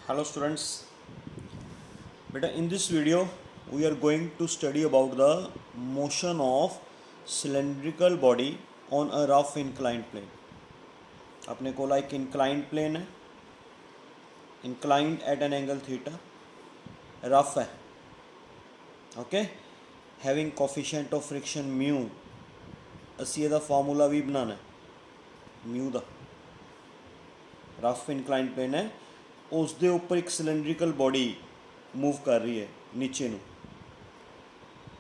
Hello students, beta in this video we are going to study about the motion of cylindrical body on a rough inclined plane. अपने को एक inclined plane है, inclined at an angle theta, rough है, okay, having coefficient of friction mu, ਅਸੀਂ ਇਹਦਾ formula भी बनाना है mu ਦਾ, rough inclined plane है, ਉਸ ਦੇ ਉੱਪਰ ਇੱਕ ਸਿਲੰਡਰੀਕਲ ਬੋਡੀ मूव कर रही है नीचे ਨੂੰ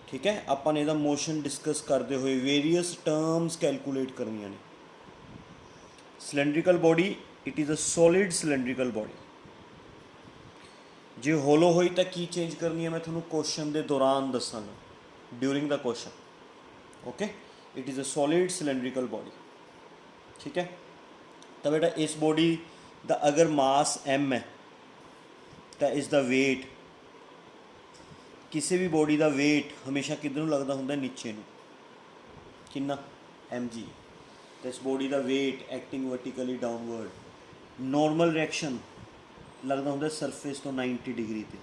ठीक है। ਆਪਾਂ ਨੇ ਇਹਦਾ ਮੋਸ਼ਨ ਡਿਸਕਸ ਕਰਦੇ ਹੋਏ ਵੇਰੀਅਸ ਟਰਮਸ ਕੈਲਕੂਲੇਟ ਕਰਨੀਆਂ ਨੇ। Cylindrical body it is a solid cylindrical body. ਜੇ ਹੋਲੋ ਹੋਈ ਤਾਂ ਕੀ ਚੇਂਜ ਕਰਨੀ ਹੈ ਮੈਂ ਤੁਹਾਨੂੰ ਕੁਐਸਚਨ ਦੇ ਦੌਰਾਨ ਦੱਸਾਂਗਾ ਡਿਊਰਿੰਗ ਦਾ question. Okay, it is a solid cylindrical body ठीक है। ਤਾਂ ਬੇਟਾ ਇਸ ਬੋਡੀ ਦਾ ਅਗਰ ਮਾਸ m ਹੈ ਤਾਂ ਇਸ ਦਾ weight किसी भी बॉडी का वेट हमेशा किधर नूं लगता होंगे नीचे नूं कितना mg। तो इस बॉडी का weight acting vertically downward normal reaction लगता होंगे सरफेस तो 90 डिग्री ते।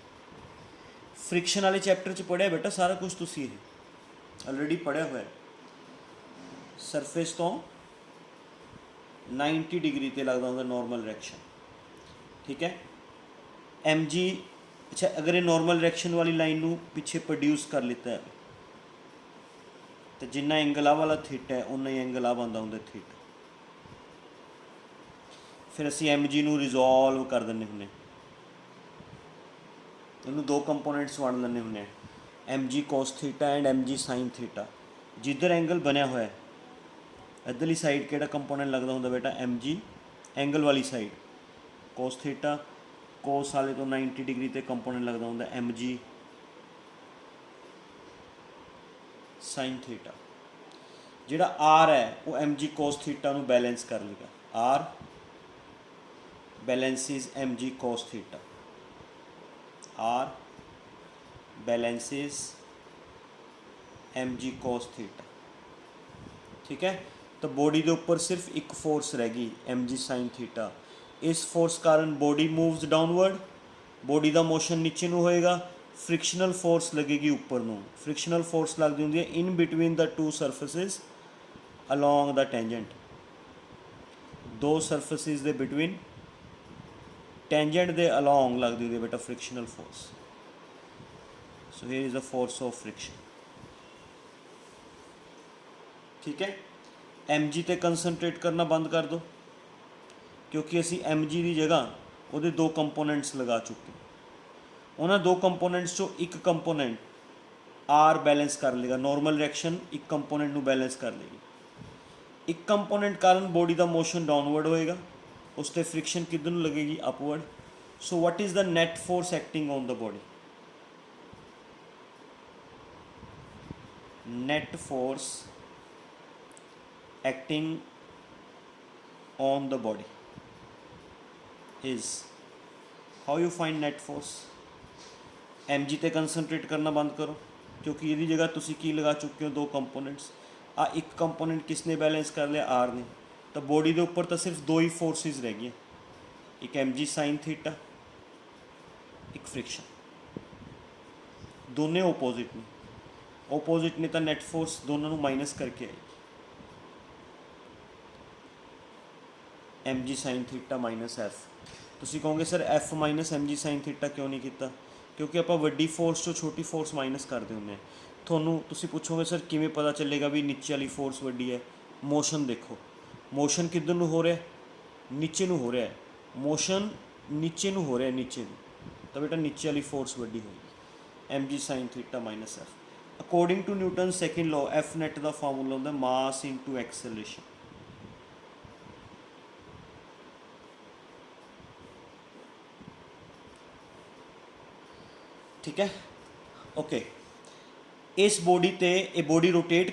फ्रिक्शन वाले चैप्टर च पढ़िया बेटा सारा कुछ तुसीं ऑलरेडी पढ़िया हुआ है। सरफेस तो 90 डिग्री ते लगता होंगे नॉर्मल रिएक्शन ठीक है। mg अच्छा अगर ये नॉर्मल रिएक्शन वाली लाइन नूं पिछे प्रोड्यूस कर लेता है तो जिन्ना एंगल आ वाला थीटा है उन्ना ही एंगल आ बनता होंगे थीटा। फिर असी mg नूं रिजोल्व कर देने हुन्ने, इन्हूं दो कंपोनेंट्स वंड लेने हुन्ने mg cos theta and mg sin theta. जिधर एंगल बनया हुआ है इधरली साइड किहड़ा कंपोनेंट लगता होंगे बेटा mg एंगल वाली साइड cos थीटा कोस वाले तो 90 डिग्री ते कंपोनेंट लगता होंगे mg sin थीटा। जिहड़ा r है वो mg cos थीटा नूं बैलेंस कर लेगा। r बैलेंसिस mg cos theta, r बैलेंसिस mg cos theta ठीक है। तो बॉडी के ऊपर सिर्फ एक फोर्स रह गई mg sin थीटा। इस फोर्स कारण बॉडी मूव्स डाउनवर्ड, बॉडी का मोशन नीचे नूं होएगा, फ्रिक्शनल फोर्स लगेगी ऊपर नूं। फ्रिक्शनल फोर्स लगती होंगी है in between the two surfaces along the tangent. दो सरफेसिस दे बिटवीन टेंजेंट दे अलोंग लगती होंगी बेटा frictional force. So here is the force of friction ठीक है। mg ते कंसनट्रेट करना बंद कर दो क्योंकि असी mg की जगह वो दो कंपोनेंट्स लगा चुके। उन्होंने दो कंपोनेंट्स चो एक कंपोनेंट आर बैलेंस कर लेगा, नॉर्मल रिएक्शन एक कंपोनेंट नू बैलेंस कर लेगी। एक कंपोनेंट कारण बॉडी का मोशन डाउनवर्ड होएगा, उससे फ्रिक्शन किधर नू लगेगी upward. So what is the net force acting on the body? Net force acting on the body is how you find net force? mg ते कंसनट्रेट करना बंद करो क्योंकि ये जगह तुसी की लगा चुके हो दो कंपोनेंट्स। आ एक कंपोनेंट किसने बैलेंस कर लिया? आर ने। तो बॉडी के ऊपर तो सिर्फ दो ही फोर्सेस रह गई, एक mg sin थीटा एक फ्रिक्शन। दोनों ओपोजिट ने तो नेट फोर्स दोनों माइनस करके आई mg sin theta minus F. तुसी कहोगे sir F minus mg sin theta क्यों नहीं किया? क्योंकि आप वड्डी फोर्स चो छोटी फोर्स माइनस करते होंगे। थोनू तुसी पूछोगे सर किमें पता चलेगा भी नीचे वाली फोर्स वड्डी है? मोशन देखो, मोशन किधर नू हो रहा है? नीचे नू हो रहा है। मोशन नीचे नू हो रहा है, नीचे नू, तो बेटा नीचे वाली फोर्स वड्डी होगी mg sin theta minus F. According to Newton second law F net का फार्मूला होंगे मास इंटू एक्सेलरेशन ठीक है। ओके, इस बॉडी ते ये बॉडी रोटेट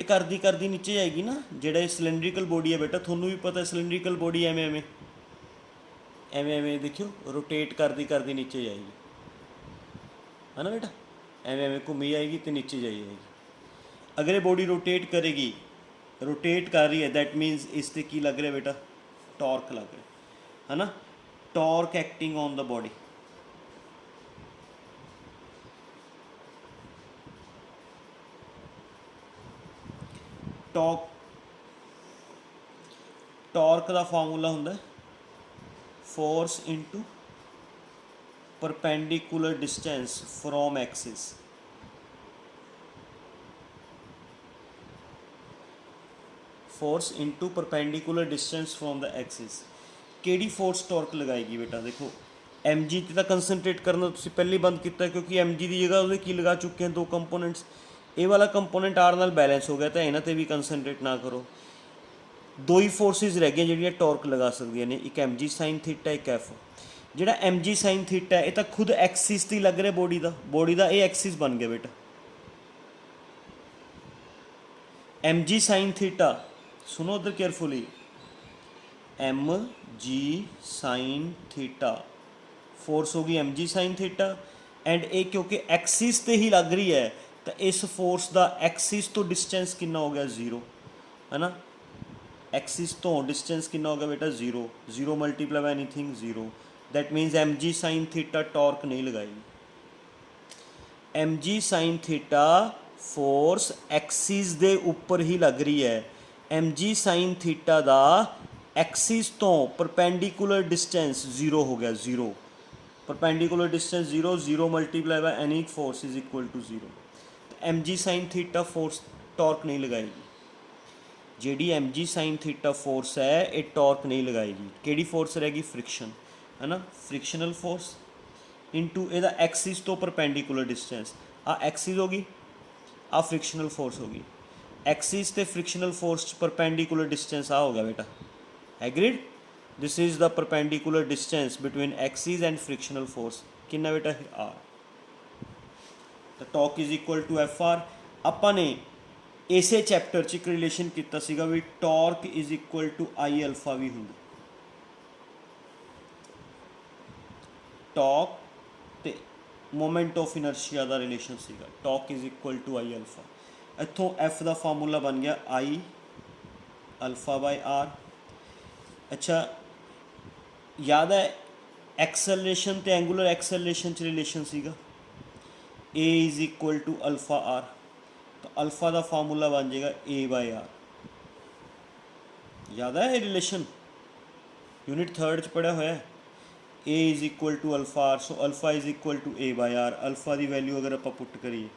करदी नीचे जाएगी ना। जेड़ा सिलेंड्रिकल बॉडी है बेटा थोनू भी पता है सिलेंड्रिकल बॉडी एवें देखियो रोटेट करदी नीचे जाएगी है ना बेटा, एवें घूमी जाएगी तो नीचे जाएगी। अगर ये बॉडी रोटेट करेगी, रोटेट कर रही है दैट मीनस इस ते की लग रहा है बेटा? टॉर्क लग रहा है ना। torque acting on the body. Torque का फार्मूला होंगे force into perpendicular distance from axis. Force into perpendicular distance from the axis. केड़ी फोर्स टॉर्क लगाएगी बेटा? देखो एम जी तो कंसनट्रेट करना तुसीं पहले बंद किया, क्योंकि एम जी की जगह उसने की लगा चुके हैं दो कंपोनेंट्स। ये वाला कंपोनेंट आर नाल बैलेंस हो गया, तो इन्हां ते भी कंसनट्रेट ना करो। दो ही फोर्सिस रह गई जिहड़ियां टॉर्क लगा सकदियां ने, एक एम जी साइन थीटा, एक एफ। जिहड़ा एम जी साइन थीटा है ये तो खुद एक्सिस ते लग रहा बॉडी का ये एक्सिस बन गया बेटा। एम जी साइन थीटा, सुनो उधर carefully, M G sine theta force होगी M G sine theta, and ये क्योंकि एक्सिस ते ही लग रही है तो इस फोर्स का एक्सिस तो डिस्टेंस कितना हो गया? जीरो, है ना। एक्सिस तो डिस्टेंस कितना हो गया बेटा? Zero. Zero multiply by anything zero. That means M G sine theta torque नहीं लगाएगी। M G sine theta force axis दे उपर ही लग रही है। एम जी साइन थीटा का एक्सिस तो परपेंडिकुलर डिस्टेंस जीरो हो गया, zero. Perpendicular distance zero, zero multiply by any force is equal to zero. तो M G sine theta force torque नहीं लगाएगी। G M G sine theta force है ये torque नहीं लगाएगी। केड़ी फोर्स रहेगी? फ्रिक्शन, है ना। फ्रिक्शनल फोर्स इंटू एदा एक्सिस तो परपेंडिकुलर डिस्टेंस, आ एक्सिस होगी, आ फ्रिक्शनल फोर्स होगी। एक्सिस ते फ्रिक्शनल फोर्स परपेंडिकुलर डिस्टेंस आ हो गया बेटा। Agreed? This is the perpendicular distance between axis and frictional force. कितना बेटा? आर। तो torque is equal to F R. अपने इसे चैप्टर च एक रिलेशन किया सीगा भी torque is equal to I alpha भी होंगे। टॉर्क ते मोमेंट ऑफ इनर्शिया का रिलेशन सीगा, torque is equal to I alpha. इत्थों एफ का फार्मूला बन गया आई अल्फा बाय आर। अच्छा याद है एक्सेलरेशन ते एंगुलर एक्सेलरेशन च रिलेशन सीगा, A is equal to alpha R. तो अल्फा का फार्मूला बन जाएगा ए बाय आर। याद है ये रिलेशन? यूनिट थर्ड च पढ़ा हुआ है। A is equal to alpha R, so alpha is equal to A by R. Alpha की वैल्यू अगर आप पुट करिए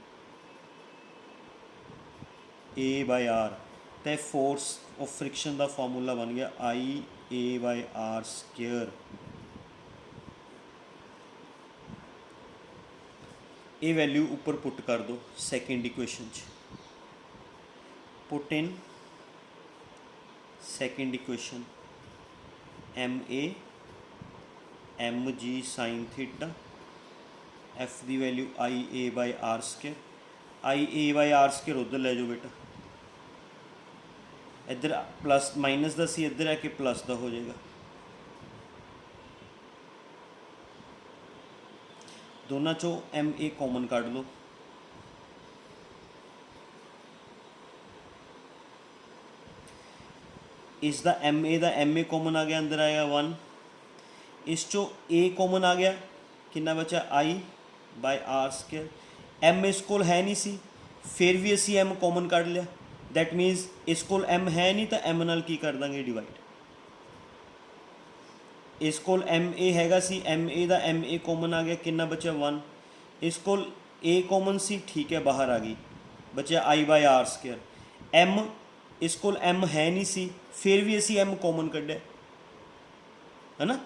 ए बाय आर, तो फोर्स ऑफ फ्रिक्शन का फार्मूला बन गया I A by R square. ये वैल्यू ऊपर पुट कर दो सैकेंड इक्वेशन च। Put in second equation M G sine theta, F की value I A by R square. I A by R square उधर ले जाओ बेटा, इधर प्लस माइनस का सी इधर आके प्लस का हो जाएगा। दोनों चो एम ए कॉमन काट लो, इसका एम ए कॉमन आ गया, अंदर आएगा वन। इस चो ए कॉमन आ गया, कितना बचा? आई बाय आर स्क्वेयर। एम इस कोल है नहीं सी, फिर भी असी एम कॉमन कढ़ लिया। दैट मीनस इस कोल एम है नहीं तो एम नाल की कर देंगे डिवाइड। इस कोल एम ए हैगा सी, एम ए का एम ए कॉमन आ गया, कितना बचा? वन। इस कोल ए कॉमन सी, ठीक है बाहर आ गई, बचा आई बाय आर स्क्वेयर। एम इस कोल एम है नहीं सी, फिर भी असी एम कॉमन कढ़िया, है ना।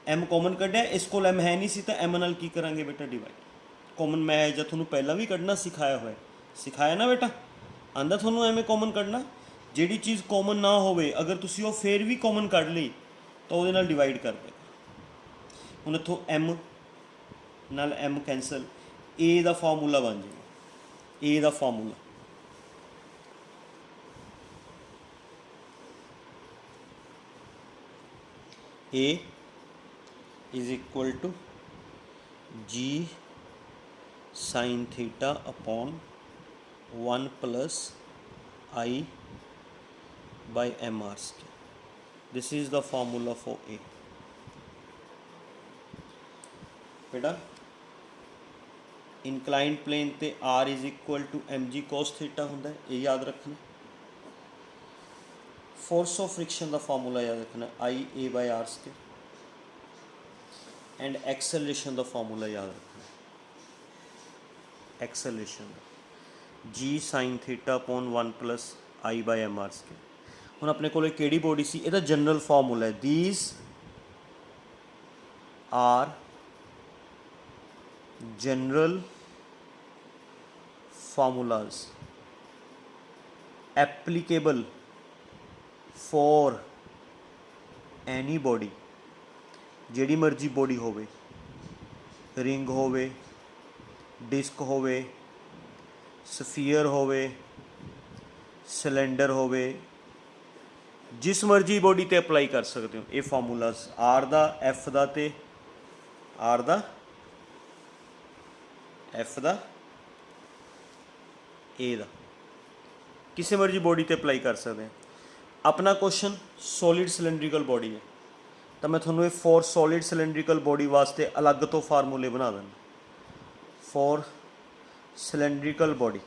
एम कॉमन कढ़िया, इस कोल एम है नहीं सी तो एम नाल की करांगे बेटा डिवाइड। कॉमन मैं जो थोनों पहला भी कढ़ना सिखाया हुआ है, सिखाया ना बेटा, आंदा थोनों एम कॉमन कढ़ना। जिहड़ी चीज़ कॉमन ना होवे अगर तुसी वो फिर भी कॉमन कढ़ ली तो वो नाल डिवाइड कर देगा। हुण इत्थों एम नाल एम कैंसल, ए का फार्मूला बन जाएगा। ए का formula A is equal to G sine theta upon one plus I by M R square. This is the formula for A. बेटा इनकलाइंड प्लेन ते R is equal to M G cos theta होंदा है, ये याद रखना। Force of friction का formula याद रखना, I A by R square. And acceleration का फार्मूला याद रखना, acceleration G sine theta upon 1 plus I by M R square. हुण अपने कोल किहड़ी बॉडी सी, इहदा जनरल फार्मूला है, these are general formulas applicable for any body, ਜਿਹੜੀ ਮਰਜ਼ੀ ਬੋਡੀ ਹੋਵੇ, ਰਿੰਗ ਹੋਵੇ, ਡਿਸਕ ਹੋਵੇ, ਸਫੀਅਰ ਹੋਵੇ, ਸਿਲੰਡਰ ਹੋਵੇ, ਜਿਸ ਮਰਜ਼ੀ ਬੋਡੀ ਤੇ ਅਪਲਾਈ ਕਰ ਸਕਦੇ ਹੋ ਇਹ ਫਾਰਮੂਲਾਸ, ਆਰ ਦਾ, ਐਫ ਦਾ ਤੇ ਆਰ ਦਾ, एफ का ए का, किसी मर्जी बॉडी ते अप्लाई कर सकते हैं। अपना क्वेश्चन सॉलिड सिलेंड्रिकल बॉडी है, तो मैं थोड़ा फॉर सॉलिड सिलेंड्रिकल बॉडी वास्ते अलग तो फार्मूले बना देना। फॉर सिलेंड्रिकल बॉडी,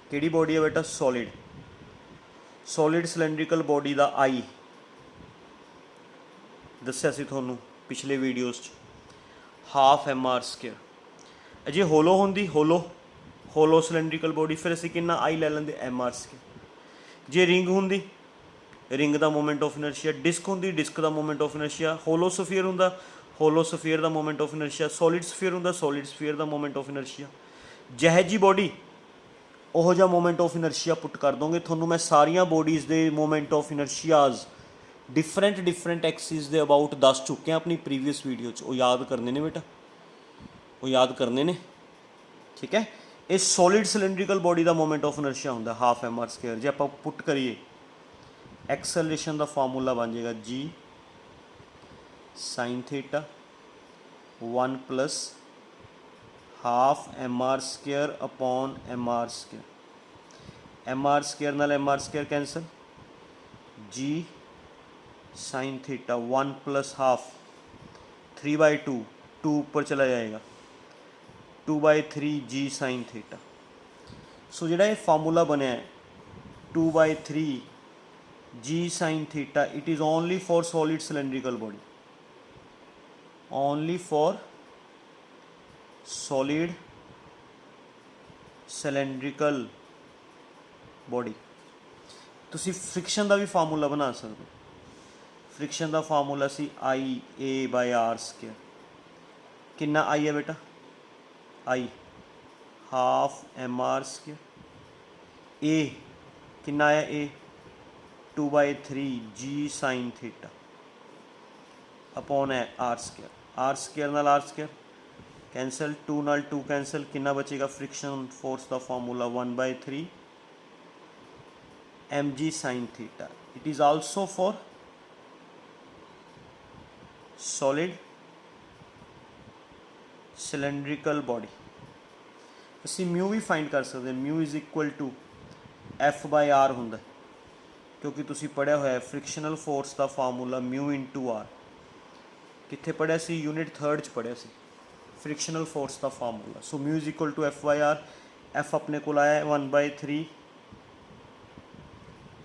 किहड़ी बॉडी है बेटा, सॉलिड, सॉलिड सिलेंड्रिकल बॉडी का आई दस्या सी थोनू पिछले वीडियोज़ च, हाफ एम आर स्क्वायर। जे होलो होंदी, होलो सिलेंड्रिकल बॉडी, फिर असीं कितना आई लै लेंदे एम आर स्क्वायर। जे रिंग होंदी, रिंग का मोमेंट ऑफ इनर्शिया, डिस्क होंदी, डिस्क का मोमेंट ऑफ इनर्शिया, होलो सफीयर होंदा, होलो सफीयर का मोमेंट ऑफ इनर्शिया, सॉलिड सफीयर होंदा, सॉलिड सफीयर का मोमेंट ऑफ इनर्शिया। जह जी बॉडी उहो जिहा मोमेंट ऑफ इनर्शिया पुट कर दोगे। थोनू मैं सारिया बॉडीज़ के moment of inertias different axis के अबाउट दस चुके हैं अपनी प्रीवियस वीडियो च, वो याद करने ने बेटा, वो याद करने ने, ठीक है। ये सॉलिड सिलेंड्रिकल बॉडी का मोमेंट ऑफ इनर्शिया होंदा हाफ एम आर स्क्वायर। जो आप पुट करिए एक्सेलरेशन का फार्मूला बन जाएगा G sine theta 1 plus half M R square upon M R square. M R square नाल M R square cancel, G sine theta 1 plus half 3/2, 2 ऊपर चला जाएगा, 2/3 जी साइन थीटा। सो जिहड़ा ये फार्मूला बनया है 2/3 G sine theta, it is only for solid cylindrical body, only for solid cylindrical body. तुसी friction का भी फार्मूला बना सकते हो। फ्रिक्शन का फार्मूला सी I A by R square. कितना आई है बेटा, I half M R square, A कितना आया, A 2/3 G sine theta upon है आर स्क्वायर। आर स्क्वायर नाल आर स्क्वायर कैंसल, 2 नाल 2 कैंसल, कितना बचेगा, फ्रिक्शन फोर्स का formula 1/3 M G sine theta. It is also for solid cylindrical body. असी mu भी फाइंड कर सकते हैं, mu is equal to F by R होंदा, क्योंकि तुसी पढ़िया होया फ्रिक्शनल फोर्स का फार्मूला म्यू इंटू आर। कित्थे पढ़िया सी, यूनिट 3rd च पढ़िया सी फ्रिक्शनल फोर्स का formula. So mu is equal to F by R. F अपने को आया 1/3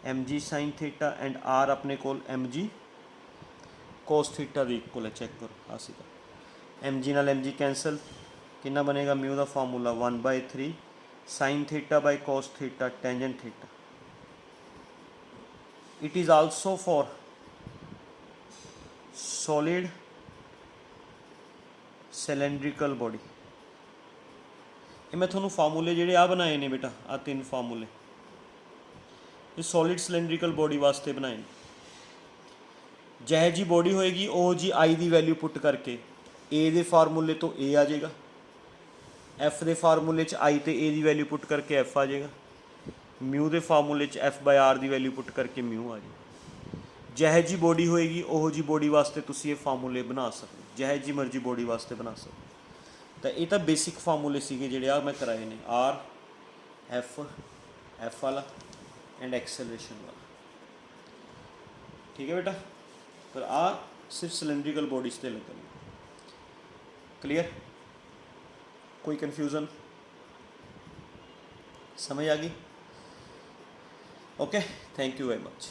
M G sine theta and are अपने को एम जी कोस थीटा भी इक्वल है, चेक करो आसी का। एम जी नाल एम जी कैंसल, कितना बनेगा, म्यू का formula 1/3 sine theta by cos theta tangent theta. It is also for solid cylindrical body. ये मैं थोनू फार्मूले जिहड़े आ बनाए ने बेटा, आ 3 फार्मूले ये सॉलिड सिलेंड्रिकल बॉडी वास्ते बनाए। जह जी बॉडी होएगी वो जी आई की वैल्यू पुट करके ए दे फार्मूले तो ए आ जाएगा, एफ दे फार्मूले च आई तो ए की वैल्यू पुट करके एफ आ जाएगा, म्यू दे फार्मूले च एफ बाय आर की वैल्यू पुट करके म्यू आ जाएगा। जह जी बॉडी होएगी वो जी बॉडी वास्ते तुसी ये फार्मूले बना सकते, जह जी मर्जी बॉडी वास्ते बना सकते। तो ये तो बेसिक फार्मूले सीगे जिहड़े आ मैं कराए ने, आर एफ वाला एंड एक्सेलरेशन वाला, ठीक है बेटा। पर आ सिर्फ सिलेंड्रिकल बॉडीज़ ते लगन। क्लियर? कोई कन्फ्यूज़न? समझ आ गई? Okay, thank you very much.